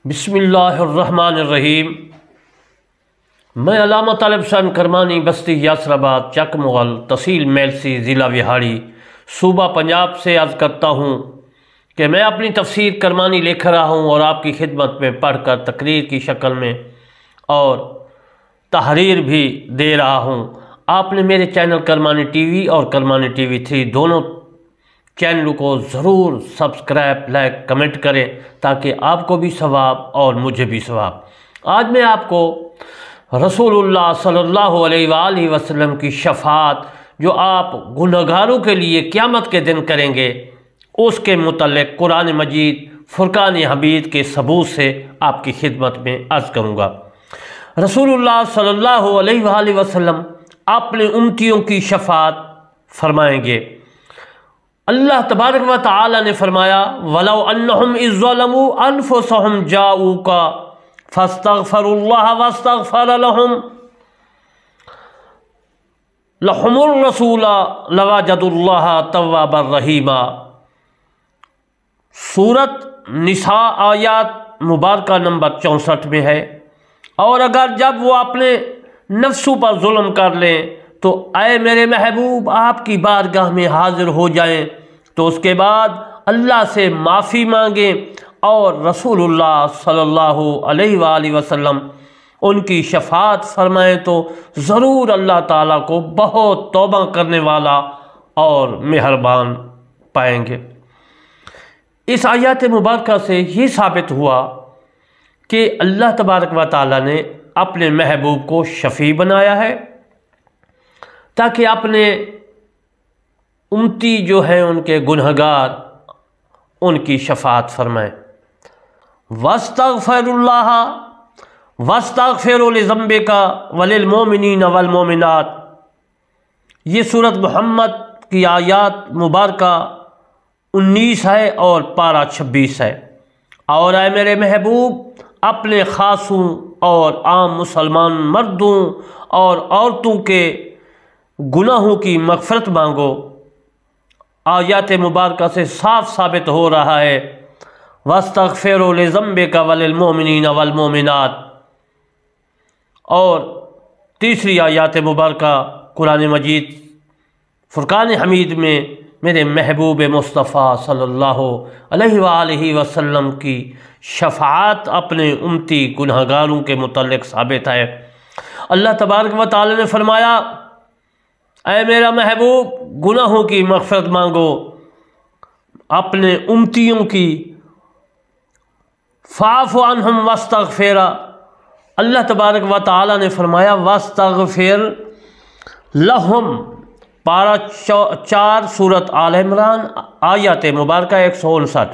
بسم اللہ الرحمن الرحیم۔ میں علامہ طالب حسین کرمانی، بستی یاسر آباد، چک مغل، تحصیل میلسی، ضلع وہاڑی، صوبہ پنجاب سے عرض کرتا ہوں کہ میں اپنی تفسیر کرمانی لکھ رہا ہوں اور آپ کی خدمت میں پڑھ کر تقریر کی شکل میں اور تحریر بھی دے رہا ہوں۔ آپ نے میرے چینل کرمانی ٹی وی اور کرمانی ٹی وی 3 دونوں چینل کو ضرور سبسکرائب، لائک، کمنٹ کریں تاکہ آپ کو بھی ثواب اور مجھے بھی ثواب۔ آج میں آپ کو رسول اللہ صلی اللہ علیہ وآلہ وسلم کی شفاعت جو آپ گنہگاروں کے لیے قیامت کے دن کریں گے، اس کے متعلق قرآن مجید فرقان حمید کے ثبوت سے آپ کی خدمت میں عرض کروں گا۔ رسول اللہ صلی اللہ علیہ وآلہ وسلم اپنے امتیوں کی شفاعت فرمائیں گے۔ اللہ تبارک و تعالی نے فرمایا وَلَوْ أَنَّهُمْ إِذْ ظَلَمُوا أَنفُسَهُمْ جَاءُوكَ فَاسْتَغْفَرُوا اللَّهَ وَاسْتَغْفَرَ لَهُمْ الرَّسُولَ لَوَجَدُوا اللَّهَ تَوَّابًا رَحِيمًا۔ سورۃ نساء آیات مبارکہ نمبر 64 میں ہے، اور اگر جب وہ اپنے نفسوں پر ظلم کر لیں تو اے میرے محبوب آپ کی بارگاہ میں حاضر ہو جائیں تو اس کے بعد اللہ سے معافی مانگیں اور رسول اللہ صلی اللہ علیہ وآلہ وسلم ان کی شفاعت فرمائیں تو ضرور اللہ تعالیٰ کو بہت توبہ کرنے والا اور مہربان پائیں گے۔ اس آیات مبارکہ سے یہ ثابت ہوا کہ اللہ تبارک و تعالیٰ نے اپنے محبوب کو شفیع بنایا ہے تاکہ اپنے امتی جو ہیں ان کے گنہگار ان کی شفاعت فرمائیں۔ وَاسْتَغْفِرُوا اللَّهَ وَاسْتَغْفِرُوا لِذَنبِكَ وَلِلْمُؤْمِنِينَ وَالْمُؤْمِنَاتِ، یہ سورۃ محمد کی آیات مبارکہ 19 ہے اور پارہ 26 ہے۔ اور اے میرے محبوب اپنے خاصوں اور عام مسلمان مردوں اور عورتوں کے گناہوں کی مغفرت مانگو۔ آیات مبارکہ سے صاف ثابت ہو رہا ہے وَاسْتَغْفِرُوا لِذَنبِكَ وَلِلْمُؤْمِنِينَ وَالْمُؤْمِنَاتِ، اور تیسری آیات مبارکہ قرآن مجید فرقان حمید میں میرے محبوب مصطفیٰ صلی اللہ علیہ وآلہ وسلم کی شفاعت اپنے امتی گنہگاروں کے متعلق ثابت ہے۔ اللہ تبارک و تعالی نے فرمایا اے میرا محبوب گناہوں کی مغفرت مانگو اپنے امتیوں کی، فَاعْفُ عَنْهُمْ وَاسْتَغْفِرْ، اللہ تبارک و تعالی نے فرمایا وَاسْتَغْفِرْ لَهُمْ، پارہ 4 سورۃ آل عمران آیات مبارکہ 159،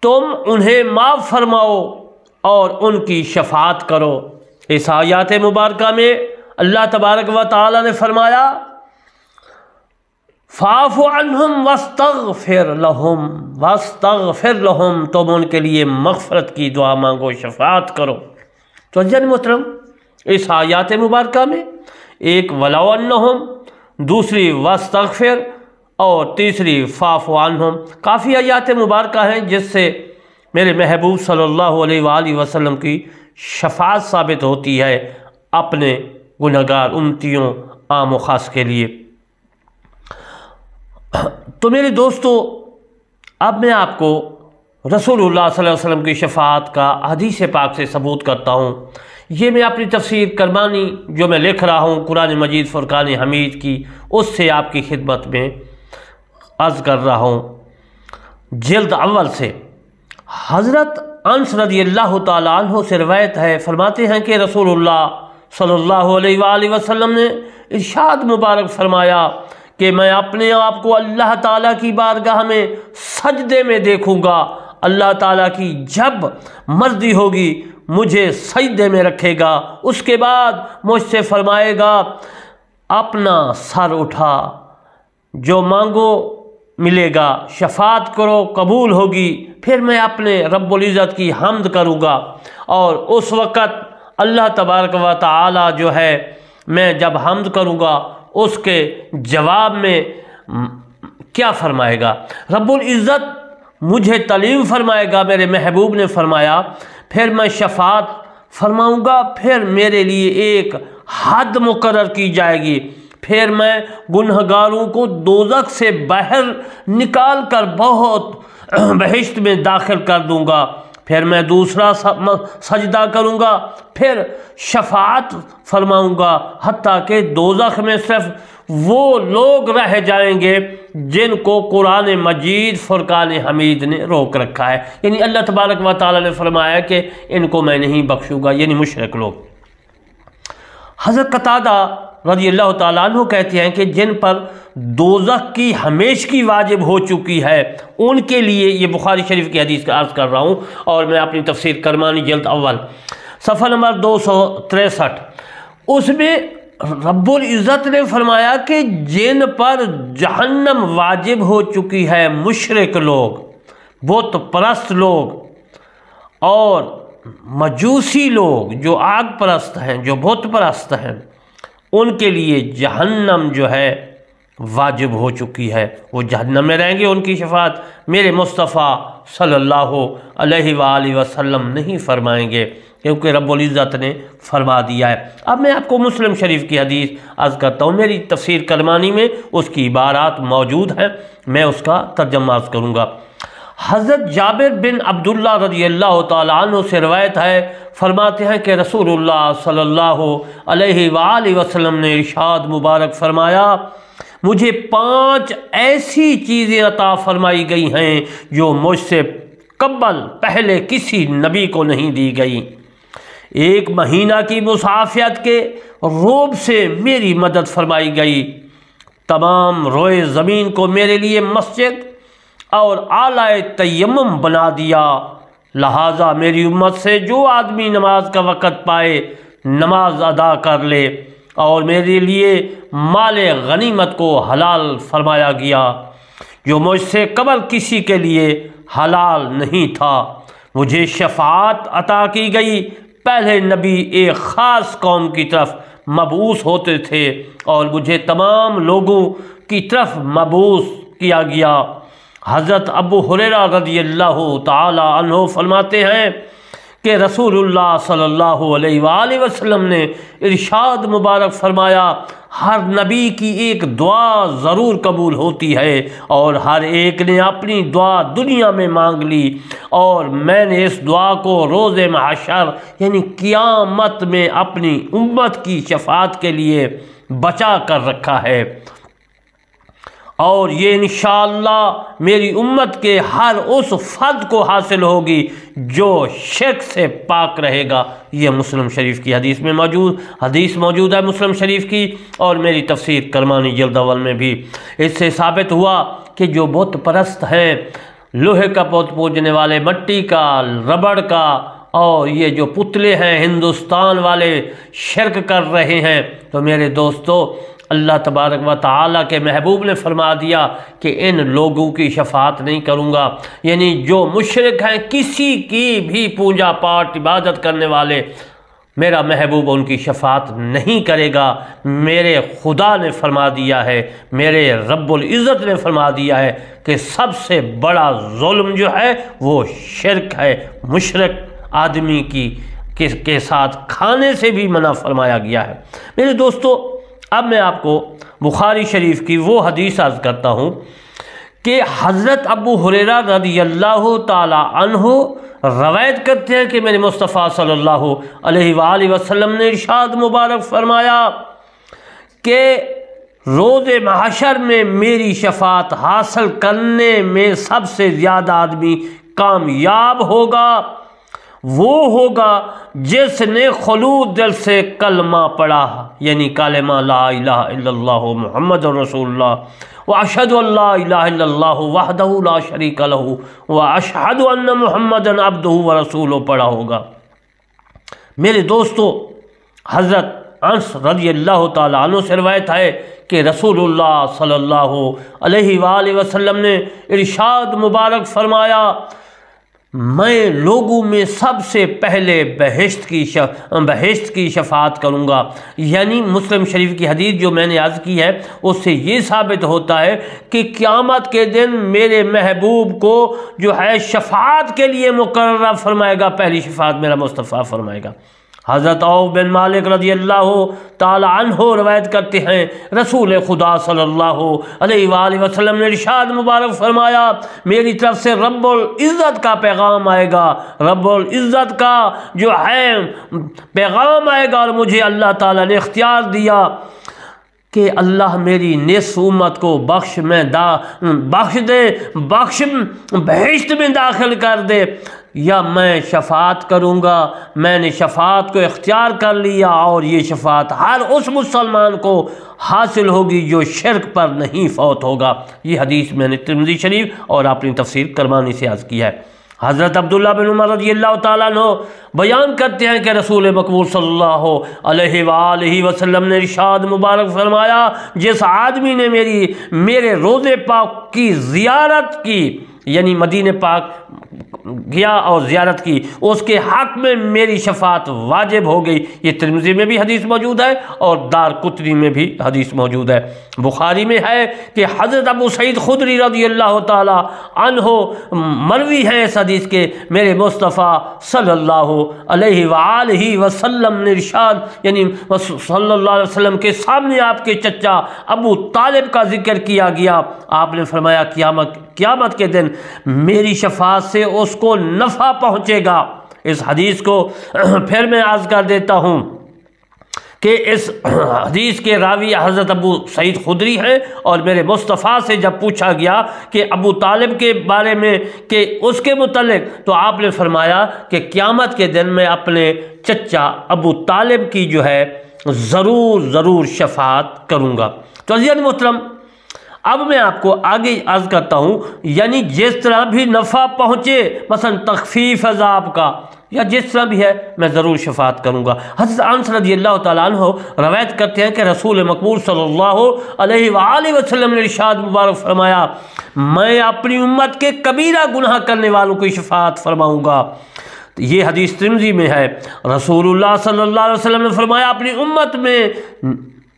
تم انہیں معاف فرماؤ اور ان کی شفاعت کرو۔ اس آیات مبارکہ میں اللہ تبارک و تعالی نے فرمایا فَاعْفُ عَنْهُمْ وَاسْتَغْفِرْ لَهُمْ وَاسْتَغْفِرْ لَهُمْ، تم ان کے لیے مغفرت کی دعا مانگو، شفاعت کرو۔ تو جن محترم اس آیات مبارکہ میں ایک وَلَوْ أَنَّهُمْ، دوسری وَاسْتَغْفِرْ اور تیسری فَاعْفُ عَنْهُمْ، کافی آیات مبارکہ ہیں جس سے میرے محبوب صلی اللہ علیہ وآلہ وسلم کی شفاعت ثابت ہوتی ہے اپنے گنہگار امتیوں عام و خاص کے لیے۔ تو میرے دوستو، اب میں آپ کو رسول اللہ صلی اللہ علیہ وسلم کی شفاعت کا حدیث پاک سے ثبوت کرتا ہوں۔ یہ میں اپنی تفسیر کرمانی جو میں لکھ رہا ہوں قرآن مجید فرقان حمید کی، اس سے آپ کی خدمت میں عرض کر رہا ہوں۔ جلد اول سے حضرت انس رضی اللہ تعالیٰ عنہ سے روایت ہے، فرماتے ہیں کہ رسول اللہ صلی اللہ علیہ وآلہ وسلم نے ارشاد مبارک فرمایا کہ میں اپنے آپ کو اللہ تعالیٰ کی بارگاہ میں سجدے میں دیکھوں گا، اللہ تعالیٰ کی جب مرضی ہوگی مجھے سجدے میں رکھے گا، اس کے بعد مجھ سے فرمائے گا اپنا سر اٹھا، جو مانگو ملے گا، شفاعت کرو قبول ہوگی۔ پھر میں اپنے رب العزت کی حمد کروں گا، اور اس وقت اللہ تبارک و تعالی جو ہے میں جب حمد کروں گا اس کے جواب میں کیا فرمائے گا؟ رب العزت مجھے تعلیم فرمائے گا۔ میرے محبوب نے فرمایا پھر میں شفاعت فرماؤں گا، پھر میرے لیے ایک حد مقرر کی جائے گی، پھر میں گنہگاروں کو دوزخ سے باہر نکال کر بہت بہشت میں داخل کر دوں گا، پھر میں دوسرا سجدہ کروں گا، پھر شفاعت فرماؤں گا، حتیٰ کہ دوزخ میں صرف وہ لوگ رہ جائیں گے جن کو قرآن مجید فرقان حمید نے روک رکھا ہے۔ یعنی اللہ تبارک و تعالیٰ نے فرمایا کہ ان کو میں نہیں بخشوں گا، یعنی مشرک لوگ۔ حضرت قتادہ رضی اللہ تعالیٰ عنہ کہتے ہیں کہ جن پر دوزخ کی ہمیشگی واجب ہو چکی ہے ان کے لیے، یہ بخاری شریف کی حدیث کا عرض کر رہا ہوں اور میں اپنی تفسیر کرمانی جلد اول صفحہ نمبر 263، اس میں رب العزت نے فرمایا کہ جن پر جہنم واجب ہو چکی ہے، مشرک لوگ، بت پرست لوگ اور مجوسی لوگ جو آگ پرست ہیں، جو بت پرست ہیں، ان کے لیے جہنم جو ہے واجب ہو چکی ہے، وہ جہنم میں رہیں گے، ان کی شفاعت میرے مصطفیٰ صلی اللہ علیہ وآلہ وسلم نہیں فرمائیں گے، کیونکہ رب العزت نے فرما دیا ہے۔ اب میں آپ کو مسلم شریف کی حدیث عرض کرتا ہوں، میری تفسیر کرمانی میں اس کی عبارات موجود ہیں، میں اس کا ترجمہ عرض کروں گا۔ حضرت جابر بن عبداللہ رضی اللہ تعالیٰ عنہ سے روایت ہے، فرماتے ہیں کہ رسول اللہ صلی اللہ علیہ وآلہ وسلم نے ارشاد مبارک فرمایا، مجھے 5 ایسی چیزیں عطا فرمائی گئی ہیں جو مجھ سے قبل پہلے کسی نبی کو نہیں دی گئی۔ 1 مہینہ کی مسافیت کے رعب سے میری مدد فرمائی گئی، تمام روئے زمین کو میرے لیے مسجد اور اعلیٰ تیمم بنا دیا، لہٰذا میری امت سے جو آدمی نماز کا وقت پائے نماز ادا کر لے، اور میرے لیے مال غنیمت کو حلال فرمایا گیا جو مجھ سے قبل کسی کے لیے حلال نہیں تھا۔ مجھے شفاعت عطا کی گئی، پہلے نبی ایک خاص قوم کی طرف مبعوث ہوتے تھے اور مجھے تمام لوگوں کی طرف مبعوث کیا گیا۔ حضرت ابو ہریرہ رضی اللہ تعالی عنہ فرماتے ہیں کہ رسول اللہ صلی اللہ علیہ وآلہ وسلم نے ارشاد مبارک فرمایا، ہر نبی کی ایک دعا ضرور قبول ہوتی ہے اور ہر ایک نے اپنی دعا دنیا میں مانگ لی، اور میں نے اس دعا کو روز محشر یعنی قیامت میں اپنی امت کی شفاعت کے لیے بچا کر رکھا ہے، اور یہ انشاءاللہ میری امت کے ہر اس فرد کو حاصل ہوگی جو شرک سے پاک رہے گا۔ یہ مسلم شریف کی حدیث میں موجود ہے مسلم شریف کی، اور میری تفسیر کرمانی جلد اول میں بھی۔ اس سے ثابت ہوا کہ جو بت پرست ہیں، لوہے کا بت پوجنے والے، مٹی کا، ربڑ کا، اور یہ جو پتلے ہیں ہندوستان والے شرک کر رہے ہیں، تو میرے دوستو اللہ تبارک و تعالیٰ کے محبوب نے فرما دیا کہ ان لوگوں کی شفاعت نہیں کروں گا۔ یعنی جو مشرک ہیں، کسی کی بھی پوجا پاٹ عبادت کرنے والے، میرا محبوب ان کی شفاعت نہیں کرے گا۔ میرے خدا نے فرما دیا ہے، میرے رب العزت نے فرما دیا ہے کہ سب سے بڑا ظلم جو ہے وہ شرک ہے۔ مشرک آدمی کے ساتھ کھانے سے بھی منع فرمایا گیا ہے۔ میرے دوستو، اب میں آپ کو بخاری شریف کی وہ حدیث عرض کرتا ہوں کہ حضرت ابو ہریرہ رضی اللہ تعالی عنہ روایت کرتے ہیں کہ میرے مصطفیٰ صلی اللہ علیہ وآلہ وسلم نے ارشاد مبارک فرمایا کہ روز محشر میں میری شفاعت حاصل کرنے میں سب سے زیادہ آدمی کامیاب ہوگا، وہ ہوگا جس نے خلوص دل سے کلمہ پڑھا، یعنی کلمہ لا الہ الا اللہ محمد رسول اللہ واشہد ان لا الہ الا اللہ وحدہ لا شریک لہ واشہد ان محمدا عبدہ ورسولہ پڑھا ہوگا۔ میرے دوستو، حضرت انس رضی اللہ تعالی عنہ سے روایت ہے کہ رسول اللہ صلی اللہ علیہ وآلہ وسلم نے ارشاد مبارک فرمایا، میں لوگوں میں سب سے پہلے بہشت کی شفاعت کروں گا۔ یعنی مسلم شریف کی حدیث جو میں نے عرض کی ہے اس سے یہ ثابت ہوتا ہے کہ قیامت کے دن میرے محبوب کو جو ہے شفاعت کے لیے مقررہ فرمائے گا، پہلی شفاعت میرا مصطفیٰ فرمائے گا۔ حضرت عوف بن مالک رضی اللہ تعالی عنہ روایت کرتے ہیں رسول خدا صلی اللہ علیہ وآلہ وسلم نے ارشاد مبارک فرمایا، میری طرف سے رب العزت کا پیغام آئے گا، رب العزت کا جو ہے پیغام آئے گا، اور مجھے اللہ تعالیٰ نے اختیار دیا کہ اللہ میری نصف امت کو بخش دے، بہشت میں داخل کر دے، یا میں شفاعت کروں گا۔ میں نے شفاعت کو اختیار کر لیا، اور یہ شفاعت ہر اس مسلمان کو حاصل ہوگی جو شرک پر نہیں فوت ہوگا۔ یہ حدیث میں نے ترمذی شریف اور اپنی تفسیر کرمانی سے عرض کی ہے۔ حضرت عبداللہ بن عمر رضی اللہ تعالیٰ عنہ بیان کرتے ہیں کہ رسول مقبول صلی اللہ علیہ وآلہ وسلم نے ارشاد مبارک فرمایا، جس آدمی نے میرے روضے پاک کی زیارت کی، یعنی مدینہ پاک گیا اور زیارت کی، اس کے حق میں میری شفاعت واجب ہو گئی۔ یہ ترمذی میں بھی حدیث موجود ہے اور دارقطنی میں بھی حدیث موجود ہے۔ بخاری میں ہے کہ حضرت ابو سعید خدری رضی اللہ تعالی عنہ مروی ہیں اس حدیث کے، میرے مصطفیٰ صلی اللہ علیہ وآلہ وسلم نے ارشاد، یعنی صلی اللہ علیہ وسلم کے سامنے آپ کے چچا ابو طالب کا ذکر کیا گیا۔ آپ نے فرمایا قیامت کے دن میری شفاعت سے اس کو نفع پہنچے گا۔ اس حدیث کو پھر میں عرض کر دیتا ہوں کہ اس حدیث کے راوی حضرت ابو سعید خدری ہیں، اور میرے مصطفیٰ سے جب پوچھا گیا کہ ابو طالب کے بارے میں کہ اس کے متعلق، تو آپ نے فرمایا کہ قیامت کے دن میں اپنے چچا ابو طالب کی جو ہے ضرور شفاعت کروں گا۔ تو عزیزان محترم، اب میں آپ کو آگے عرض کرتا ہوں، یعنی جس طرح بھی نفع پہنچے، مثلا تخفیف عذاب کا یا جس طرح بھی ہے، میں ضرور شفاعت کروں گا۔ حضرت انس رضی اللہ تعالیٰ عنہ روایت کرتے ہیں کہ رسول مقبول صلی اللہ علیہ وآلہ وسلم نے ارشاد مبارک فرمایا، میں اپنی امت کے کبیرہ گناہ کرنے والوں کی شفاعت فرماؤں گا۔ یہ حدیث ترمذی میں ہے۔ رسول اللہ صلی اللہ علیہ وسلم نے فرمایا، اپنی امت میں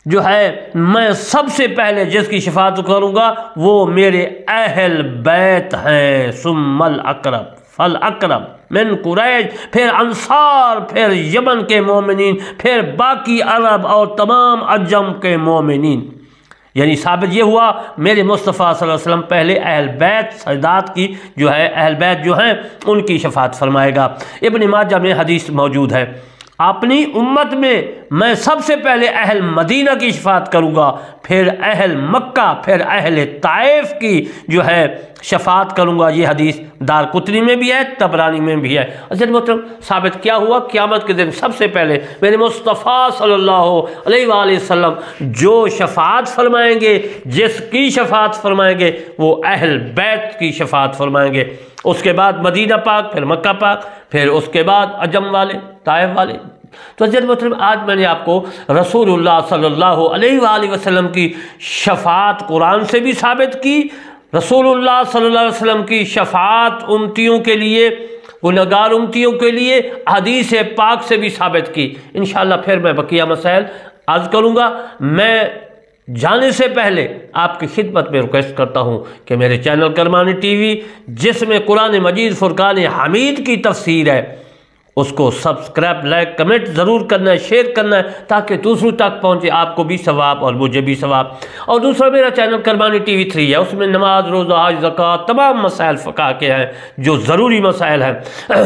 جو ہے میں سب سے پہلے جس کی شفاعت کروں گا وہ میرے اہل بیت ہیں، ثم الاقرب فالاقرب من قریش، پھر انصار، پھر یمن کے مومنین، پھر باقی عرب اور تمام عجم کے مومنین۔ یعنی ثابت یہ ہوا میرے مصطفیٰ صلی اللہ علیہ وسلم پہلے اہل بیت سادات کی جو ہے، اہل بیت جو ہیں ان کی شفاعت فرمائے گا۔ ابن ماجہ میں حدیث موجود ہے، اپنی امت میں سب سے پہلے اہل مدینہ کی شفاعت کروں گا، پھر اہل مکہ، پھر اہل طائف کی جو ہے شفاعت کروں گا۔ یہ حدیث دارقطنی میں بھی ہے، طبرانی میں بھی ہے۔ عزیز محترم، ثابت کیا ہوا؟ قیامت کے دن سب سے پہلے میرے مصطفیٰ صلی اللہ علیہ وآلہ وسلم جو شفاعت فرمائیں گے، جس کی شفاعت فرمائیں گے، وہ اہل بیت کی شفاعت فرمائیں گے۔ اس کے بعد مدینہ پاک، پھر مکہ پاک، پھر اس کے بعد عجم والے، طائف والے۔ تو عزیز محترم، آج میں نے آپ کو رسول اللہ صلی اللہ علیہ وآلہ وسلم کی شفاعت قرآن سے بھی ثابت کی، رسول اللہ صلی اللہ علیہ وسلم کی شفاعت امتیوں کے لیے، گنہگار امتیوں کے لیے حدیث پاک سے بھی ثابت کی۔ انشاءاللہ پھر میں بقیہ مسائل عرض کروں گا۔ میں جانے سے پہلے آپ کی خدمت میں ریکویسٹ کرتا ہوں کہ میرے چینل کرمانی ٹی وی، جس میں قرآن مجید فرقان حمید کی تفسیر ہے، اس کو سبسکرائب، لائک، کمنٹ ضرور کرنا ہے، شیئر کرنا ہے، تاکہ دوسروں تک پہنچے، آپ کو بھی ثواب اور مجھے بھی ثواب۔ اور دوسرا میرا چینل کرمانی ٹی وی 3 ہے، اس میں نماز، روزہ، حج، زکوٰۃ، تمام مسائل فقہ کے ہیں جو ضروری مسائل ہیں۔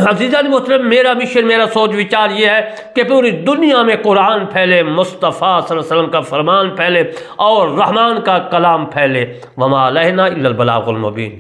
عزیزان محترم، میرا مشن، میرا سوچ وچار یہ ہے کہ پوری دنیا میں قرآن پھیلے، مصطفیٰ صلی اللہ علیہ وسلم کا فرمان پھیلے، اور رحمان کا کلام پھیلے۔ وما علینا الا البلاغ المبین۔